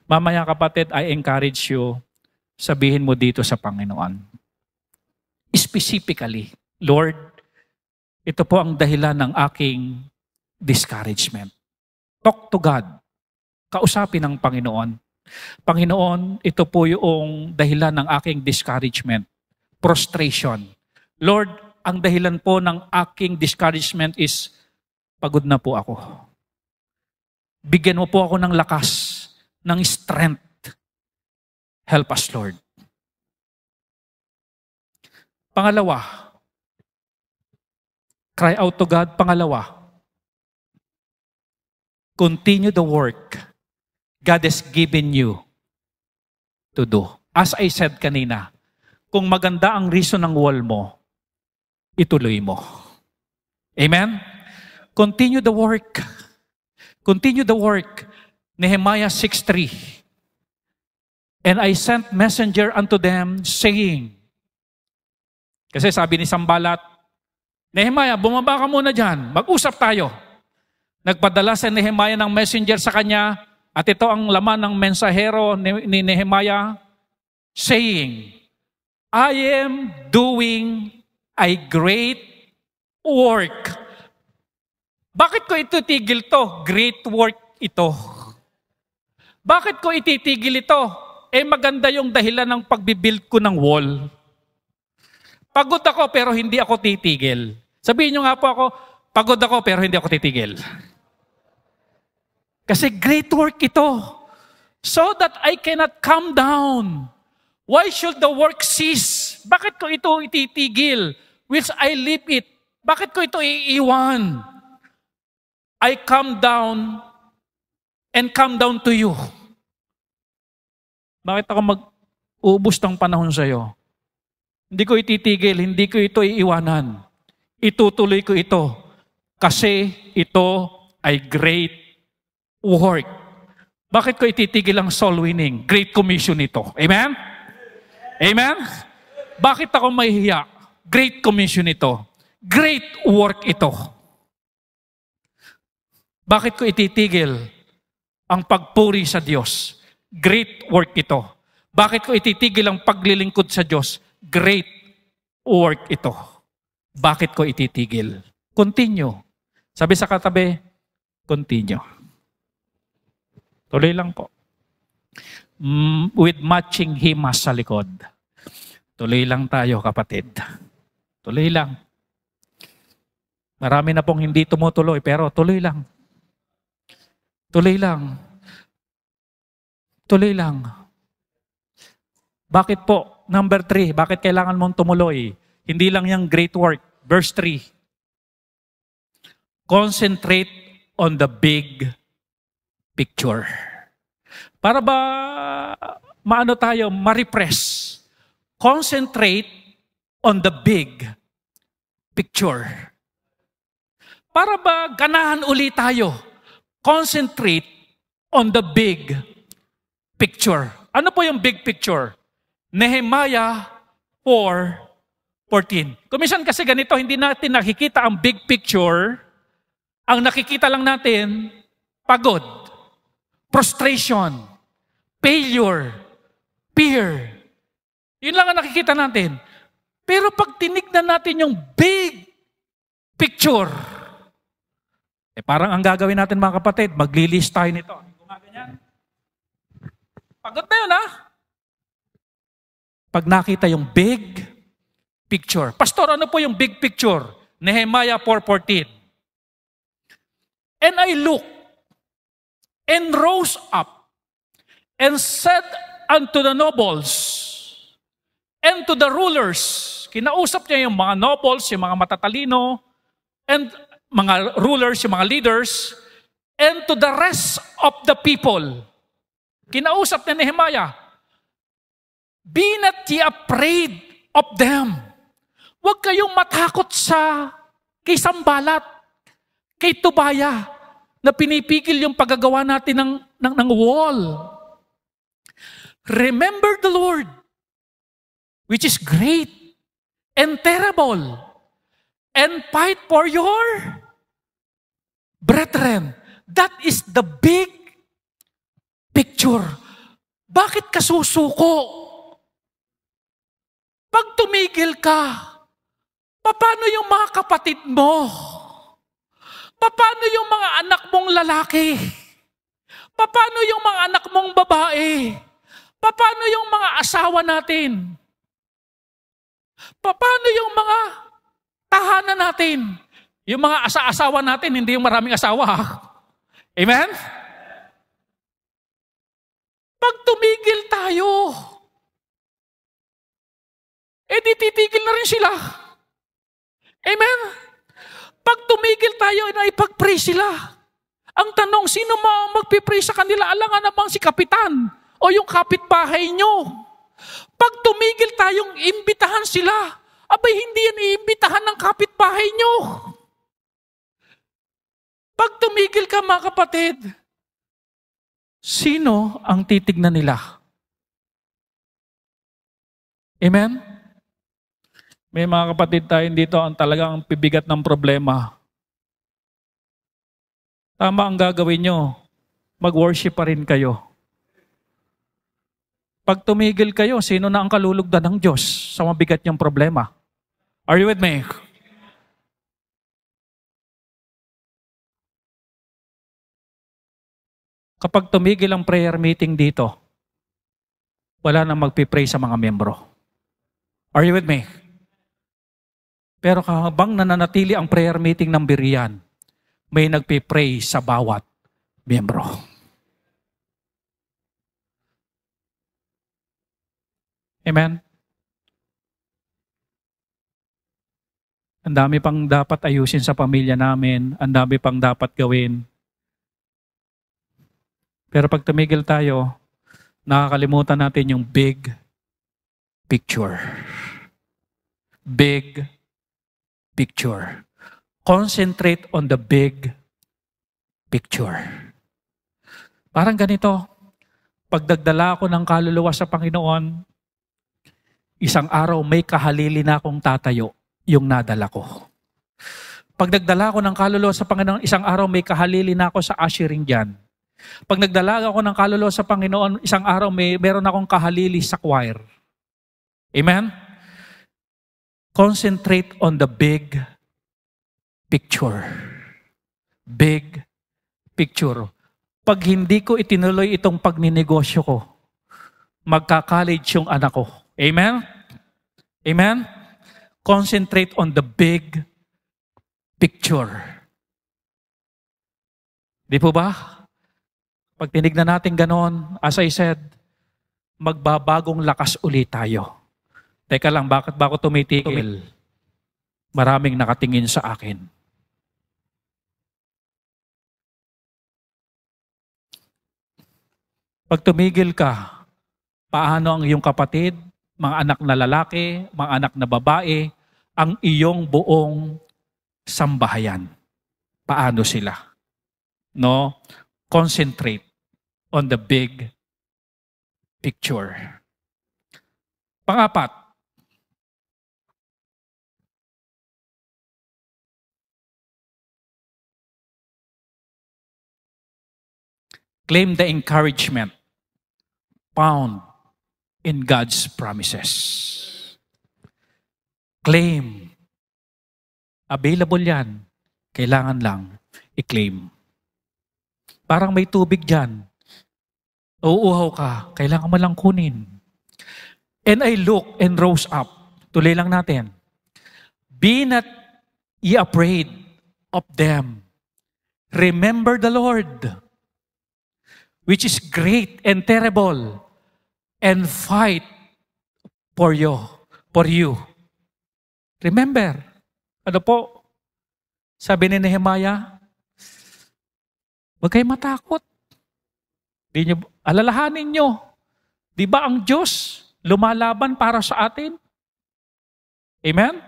Mamaya, kapatid, I encourage you, sabihin mo dito sa Panginoon. Specifically, Lord, ito po ang dahilan ng aking discouragement. Talk to God. Kausapin ng Panginoon. Panginoon, ito po yung dahilan ng aking discouragement. Prostration. Lord, ang dahilan po ng aking discouragement is pagod na po ako. Bigyan mo po ako ng lakas, ng strength. Help us, Lord. Pangalawa, cry out to God. Pangalawa, continue the work God has given you to do. As I said kanina, kung maganda ang reason ng wall mo, ituloy mo. Amen? Continue the work. Continue the work. Nehemiah 6:3. And I sent messenger unto them, saying, kasi sabi ni Sanballat, Nehemiah, bumaba ka muna dyan. Mag-usap tayo. Nagpadala si Nehemiah ng messenger sa kanya, at ito ang laman ng mensahero ni Nehemiah, saying, I am doing a great work. Bakit ko ititigil to? Great work ito. Bakit ko ititigil ito? Maganda yung dahilan ng pagbibuild ko ng wall. Pagod ako pero hindi ako titigil. Sabihin nyo nga po ako, pagod ako pero hindi ako titigil. Kasi great work ito. So that I cannot come down. Why should the work cease? Bakit ko ito ititigil? Which I leave it. Bakit ko ito iiwan? I come down and come down to you. Bakit ako mag-uubos ng panahon sa iyo? Hindi ko ititigil, hindi ko ito iiwanan. Itutuloy ko ito kasi ito ay great work. Bakit ko ititigil ang soul winning? Great commission ito. Amen? Amen? Bakit ako mahihiya? Great commission ito. Great work ito. Bakit ko ititigil ang pagpuri sa Diyos? Great work ito. Bakit ko ititigil ang paglilingkod sa Diyos? Great work ito. Bakit ko ititigil? Continue. Sabi sa katabi, continue. Tuloy lang po. With matching himas sa likod. Tuloy lang tayo, kapatid. Tuloy lang. Marami na pong hindi tumutuloy, pero tuloy lang. Tuloy lang. Tuloy lang. Bakit po? Number 3, bakit kailangan mong tumuloy? Hindi lang yung great work. Verse 3. Concentrate on the big picture. Para ba maano tayo, ma-repress? Concentrate on the big picture. Para ba ganahan ulit tayo? Concentrate on the big picture. Ano po yung big picture? Nehemiah 4:14. Kuminsan kasi ganito, hindi natin nakikita ang big picture. Ang nakikita lang natin, pagod, frustration, failure, fear. Yun lang ang nakikita natin. Pero pag tinignan natin yung big picture, parang ang gagawin natin mga kapatid, maglilist tayo nito. Gumaganyan. Pagod na yun Pag nakita yung big picture. Pastor, ano po yung big picture? Nehemiah 4:14. And I looked and rose up and said unto the nobles and to the rulers. Kinausap niya yung mga nobles, yung mga matatalino, and mga rulers, yung mga leaders, and to the rest of the people. Kinausap ni Nehemiah, be not ye afraid of them. Huwag kayong matakot kay Sambalat, kay Tobaya, na pinipigil yung paggagawa natin ng wall. Remember the Lord, which is great and terrible, and fight for your brethren. That is the big picture. Bakit ka susuko? Pag tumigil ka, paano yung mga kapatid mo? Paano yung mga anak mong lalaki? Paano yung mga anak mong babae? Paano yung mga asawa natin? Paano yung mga tahanan natin? Yung mga asawa natin, hindi yung maraming asawa. Amen? Pag tumigil tayo, di titigil na rin sila. Amen? Pag tumigil tayo, ipag-pray sila. Ang tanong, sino magpipray sa kanila? Alangan namang si kapitan o yung kapitbahay nyo. Pag tumigil tayong imbitahan sila, abay hindi yan iimbitahan ng kapitbahay nyo. Pag tumigil ka mga kapatid, sino ang titignan nila? Amen? May mga kapatid tayo dito ang talagang pibigat ng problema. Tama ang gagawin nyo. Mag-worship pa rin kayo. Pag tumigil kayo, sino na ang kalulugdan ng Diyos sa mabigat niyang problema? Are you with me? Kapag tumigil ang prayer meeting dito, wala nang magpipray sa mga membro. Are you with me? Pero habang nananatili ang prayer meeting ng Berean, may nagpipray sa bawat membro. Amen? Ang dami pang dapat ayusin sa pamilya namin, ang dami pang dapat gawin. Pero pag tumigil tayo, nakakalimutan natin yung big picture. Big picture. Concentrate on the big picture. Parang ganito, pag nagdala ako ng kaluluwa sa Panginoon, isang araw may kahalili na akong tatayo yung nadala ko. Pag nagdala ako ng kaluluwa sa Panginoon, isang araw may kahalili na ako sa ushering dyan. Pag nagdala ako ng kaluluwa sa Panginoon, isang araw meron akong kahalili sa choir. Amen? Concentrate on the big picture. Big picture. Pag hindi ko itinuloy itong pagninegosyo ko, magka-college yung anak ko. Amen? Amen? Concentrate on the big picture. Di po ba? Pag tinignan natin ganon, as I said, magbabagong lakas ulit tayo. Teka lang, bakit ba ako tumitigil? Maraming nakatingin sa akin. Pag tumigil ka, paano ang iyong kapatid, mga anak na lalaki, mga anak na babae, ang iyong buong sambahayan? Paano sila? No? Concentrate on the big picture. Pangapat, claim the encouragement found in God's promises. Claim. Available yan. Kailangan lang i-claim. Parang may tubig dyan. Uuuhaw ka, kailangan mo lang kunin. And I looked and rose up. Tuloy lang natin. Be not ye afraid of them. Remember the Lord, which is great and terrible, and fight for you. Remember. Ano po? Sabi ni Nehemiah, huwag kayo matakot. Alalahanin nyo. Di ba ang Diyos lumalaban para sa atin? Amen?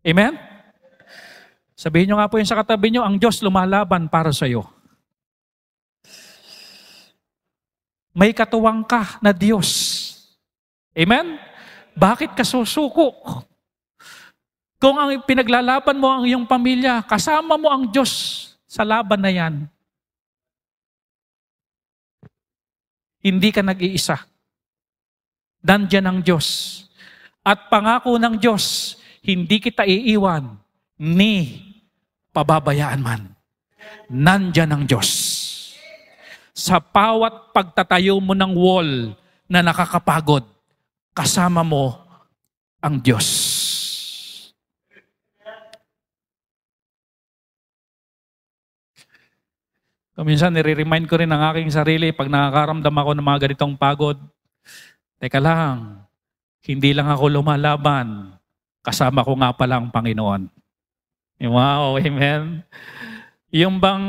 Amen? Sabihin nyo nga po yun sa katabi nyo, ang Diyos lumalaban para sa iyo. May katuwang ka na Diyos. Amen? Bakit ka susuko? Kung ang pinaglalaban mo ang iyong pamilya, kasama mo ang Diyos sa laban na yan. Hindi ka nag-iisa. Nandyan ang Diyos. At pangako ng Diyos, hindi kita iiwan ni pababayaan man. Nandyan ang Diyos. Sa bawat pagtatayo mo ng wall na nakakapagod, kasama mo ang Diyos. Minsan, nire-remind ko rin ang aking sarili pag nakakaramdam ako ng mga ganitong pagod. Teka lang, hindi lang ako lumalaban. Kasama ko nga pala ang Panginoon. Wow, amen. Yung bang,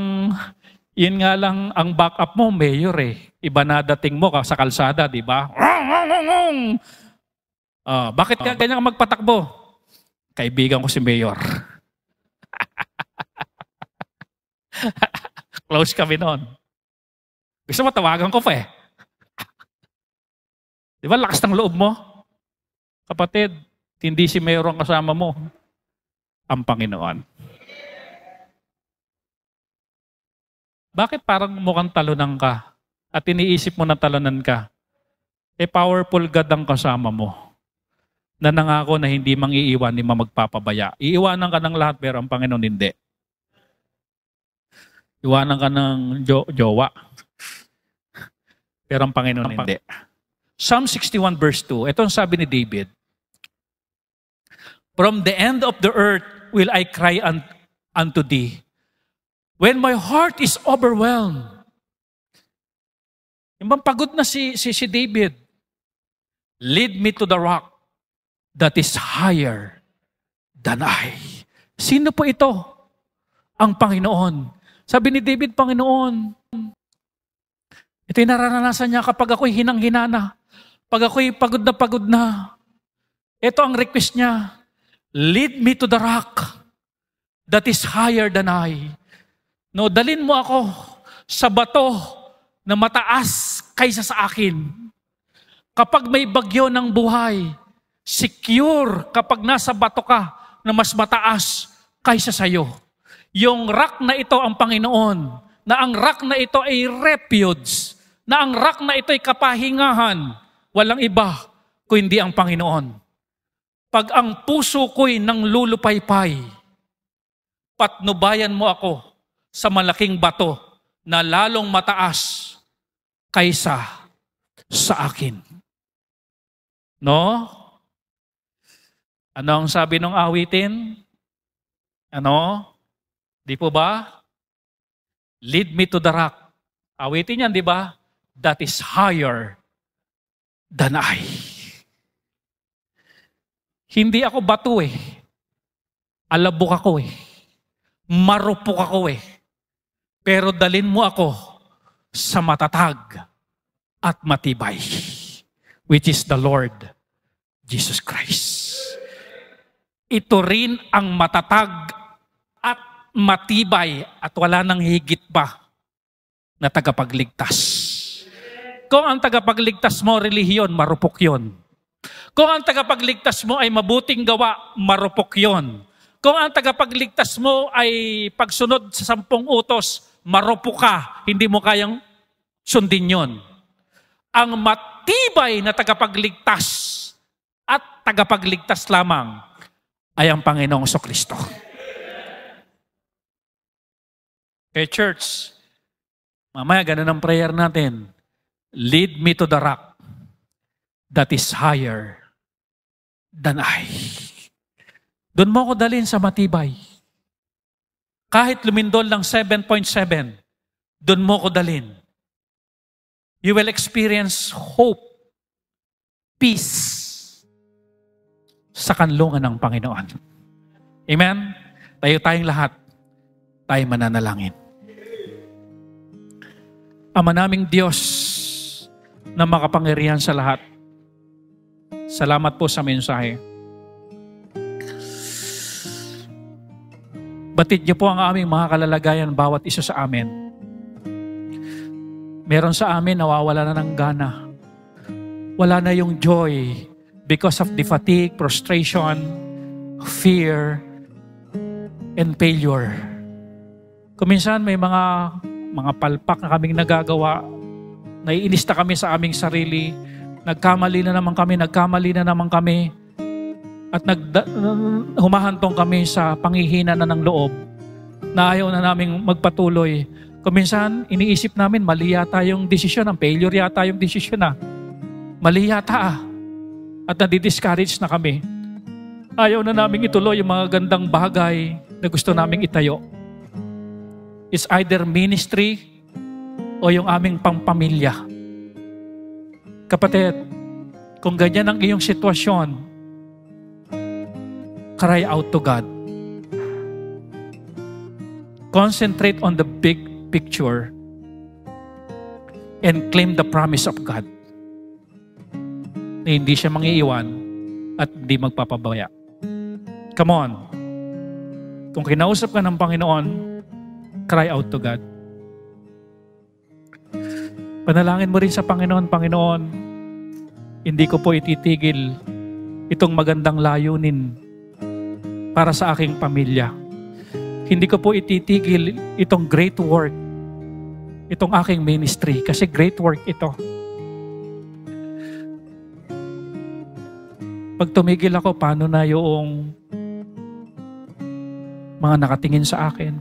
yun nga lang ang backup mo, mayor eh. Iba na dating mo sa kalsada, di ba? Bakit ka ganyan magpatakbo? Kaibigan ko si mayor. Close kami noon. Gusto mo, tawagan ko pa eh. Di ba, lakas ng loob mo? Kapatid, hindi si mayor ang kasama mo. Ang Panginoon. Bakit parang mukhang talunan ka at iniisip mo na talunan ka? Powerful God ang kasama mo na nangako na hindi mang-iiwan ni magpapabaya. Iiwanan ka ng lahat pero ang Panginoon hindi. Iwanan ka ng jowa. Pero ang Panginoon hindi. Psalm 61 verse 2. Ito ang sabi ni David. From the end of the earth will I cry unto thee. When my heart is overwhelmed. Yung bang pagod na si David. Lead me to the rock that is higher than I. Sino po ito? Ang Panginoon. Sabi ni David, Panginoon, ito yung nararanasan niya kapag ako'y hinang-hinana. Pag ako'y pagod na. Ito ang request niya. Lead me to the rock that is higher than I. No, dalin mo ako sa bato na mataas kaysa sa akin. Kapag may bagyo ng buhay, secure kapag nasa bato ka na mas mataas kaysa sa iyo. Yung rock na ito ang Panginoon, na ang rock na ito ay refuge, na ang rock na ito ay kapahingahan, walang iba kundi ang Panginoon. Pag ang puso ko'y nang lulupaypay, patnubayan mo ako sa malaking bato na lalong mataas kaysa sa akin. No? Ano ang sabi ng awitin? Ano? Di po ba? Lead me to the rock. Awitin yan, di ba? That is higher than I. Hindi ako bato eh. Alabok ako eh. Marupok ako eh. Pero dalin mo ako sa matatag at matibay, which is the Lord Jesus Christ. Ito rin ang matatag at matibay at wala nang higit pa na tagapagligtas. Kung ang tagapagligtas mo relihiyon, marupok yon. Kung ang tagapagligtas mo ay mabuting gawa, marupok yon. Kung ang tagapagligtas mo ay pagsunod sa 10 utos, marupok ka, hindi mo kayang sundin yon. Ang matibay na tagapagligtas at tagapagligtas lamang ay ang Panginoong Jesucristo. Okay, church, mamaya ganun ang prayer natin. Lead me to the rock that is higher than I. Doon mo ko dalhin sa matibay. Kahit lumindol ng 7.7, doon mo ko dalhin. You will experience hope, peace sa kanlungan ng Panginoon. Amen? Tayo tayong lahat, tayo mananalangin. Ama naming Diyos na makapangyarihan sa lahat, salamat po sa mensahe. Batid niyo po ang aming mga kalalagayan bawat isa sa amin. Meron sa amin nawawala na ng gana. Wala na yung joy because of the fatigue, frustration, fear, and failure. Kuminsan may mga palpak na kaming nagagawa, naiinis na kami sa aming sarili, nagkamali na naman kami, at humahantong kami sa panghihina na ng loob, na ayaw na naming magpatuloy. Kuminsan, iniisip namin, mali yata yung desisyon, ang failure yata yung desisyon na. Mali yata At nadi-discourage na kami. Ayaw na naming ituloy yung mga gandang bagay na gusto naming itayo. It's either ministry o yung aming pampamilya. Kapatid, kung ganyan ang iyong sitwasyon, cry out to God. Concentrate on the big picture and claim the promise of God na hindi siya mangiiwan at hindi magpapabaya. Come on. Kung kinausap ka ng Panginoon, cry out to God. Panalangin mo rin sa Panginoon, Panginoon, hindi ko po ititigil itong magandang layunin para sa aking pamilya. Hindi ko po ititigil itong great work, itong aking ministry, kasi great work ito. Pag tumigil ako, paano na yung mga nakatingin sa akin?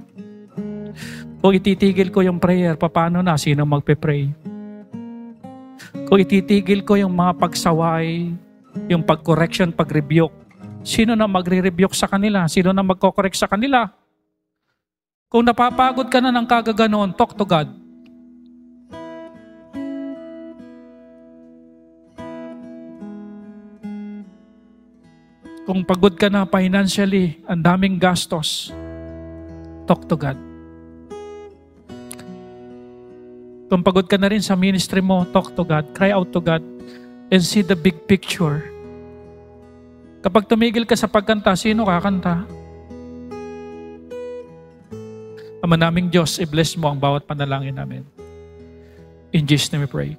Kung ititigil ko yung prayer, paano na? Sino magpe-pray? Kung ititigil ko yung mga pagsaway, yung pag-correction, pag-rebuke, sino na magre-rebuke sa kanila? Sino na magko-correct sa kanila? Kung napapagod ka na ng kagaganon, talk to God. Kung pagod ka na financially, ang daming gastos, talk to God. Kung pagod ka na rin sa ministry mo, talk to God, cry out to God, and see the big picture. Kapag tumigil ka sa pagkanta, sino kakanta? Ama naming Diyos, i-bless mo ang bawat panalangin namin. In Jesus' name we pray.